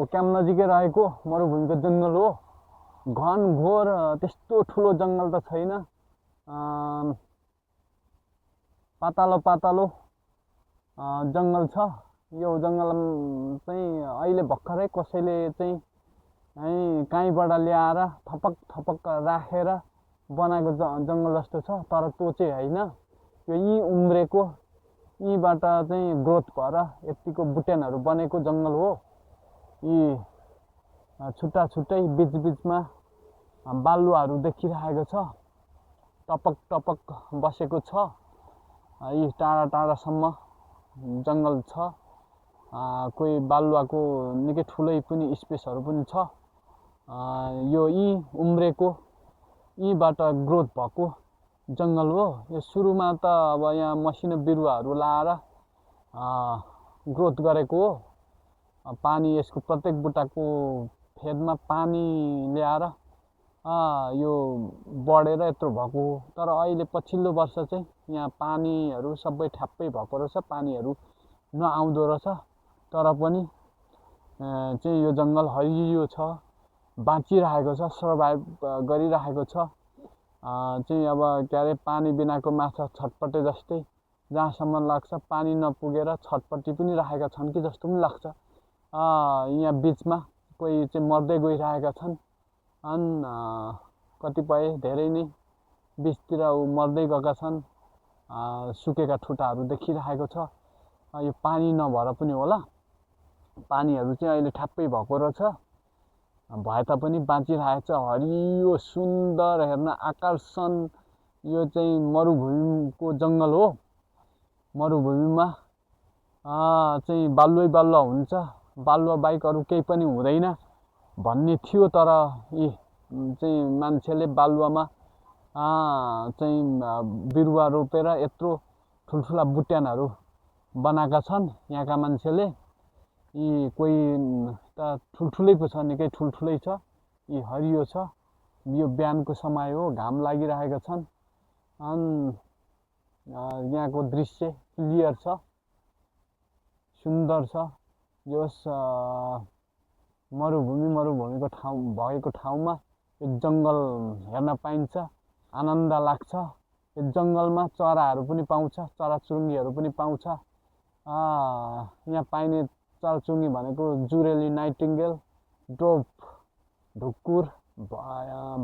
Camp नजिकै रहेको मरुभूमिको जङ्गल हो। घन घोर त्यस्तो ठुलो जङ्गल त छैन, पातलो पातलो जङ्गल छ। यो जङ्गल चाहिँ अहिले भर्खरै कसैले चाहिँ कहीँबाट ल्याएर थपक थपक राखेर बनाएको जङ्गल जस्तो छ, तर त्यो चाहिँ होइन। यो यहीँ उम्रेको, यहीँबाट चाहिँ ग्रोथ भएर यतिको बुट्यानहरू बनेको जङ्गल हो। यी छुट्टा छुट्टै बिचबिचमा बालुवाहरू देखिरहेको छ, टपक टपक बसेको छ। यी टाढा टाढासम्म जङ्गल छ। कोही बालुवाको निकै ठुलै पनि स्पेसहरू पनि छ। यो यहीँ उम्रेको, यहीँबाट ग्रोथ भएको जङ्गल हो। यो सुरुमा त अब यहाँ मसिनो बिरुवाहरू लाएर ग्रोथ गरेको हो। पानी यसको प्रत्येक बुट्टाको फेदमा पानी ल्याएर यो बढेर यत्रो भएको हो। तर अहिले पछिल्लो वर्ष चाहिँ यहाँ पानीहरू सबै ठ्याप्पै भएको रहेछ, पानीहरू नआउँदो रहेछ। तर पनि चाहिँ यो जङ्गल हरियो छ, बाँचिरहेको छ, सर्भाइभ गरिरहेको छ। चाहिँ अब के अरे पानी बिनाको माछा छटपटे जस्तै जहाँसम्म लाग्छ पानी नपुगेर छटपटी पनि राखेका छन् कि जस्तो पनि लाग्छ। यहाँ बिचमा कोही चाहिँ मर्दै गइरहेका छन्, कतिपय धेरै नै बिचतिर मर्दै गएका छन्। सुकेका ठुटाहरू देखिरहेको छ। यो पानी नभएर पनि होला, पानीहरू चाहिँ अहिले ठ्याप्पै भएको रहेछ। भए तापनि बाँचिरहेको छ। हरियो सुन्दर, हेर्न आकर्षण यो चाहिँ मरुभूमिको जङ्गल हो। मरुभूमिमा चाहिँ बालुवै बालुवा हुन्छ, बालुवा बाहेक अरू केही पनि हुँदैन भन्ने थियो। तर यी चाहिँ मान्छेले बालुवामा चाहिँ बिरुवा रोपेर यत्रो ठुल्ठुला बुट्यानहरू बनाएका छन् यहाँका मान्छेले। यी कोही त ठुल्ठुलै पो छ, निकै ठुल्ठुलै छ। यी हरियो छ। यो बिहानको समय हो, घाम लागिरहेका छन्। यहाँको दृश्य क्लियर छ, सुन्दर छ। यस मरुभूमिको ठाउँ भएको ठाउँमा यो जङ्गल हेर्न पाइन्छ, आनन्द लाग्छ। यो जङ्गलमा चराहरू पनि पाउँछ, चराचुरुङ्गीहरू पनि पाउँछ। यहाँ पाइने चराचुरुङ्गी भनेको जुरेली, नाइटिङ्गेल, डोभ, ढुकुर,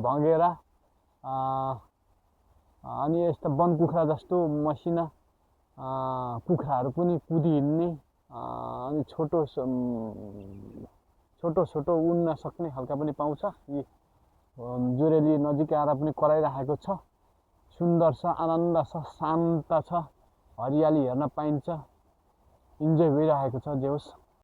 भँगेरा, अनि यस्ता वनकुखुरा जस्तो मसिना कुखुराहरू पनि कुदी हिँड्ने, अनि छोटो छोटो उड्न सक्ने खालका पनि पाउँछ। यी जुरेली नजिक आएर पनि कराइरहेको छ। सुन्दर छ, आनन्द छ, शान्त छ, हरियाली हेर्न पाइन्छ, इन्जोय भइरहेको छ। जे होस्।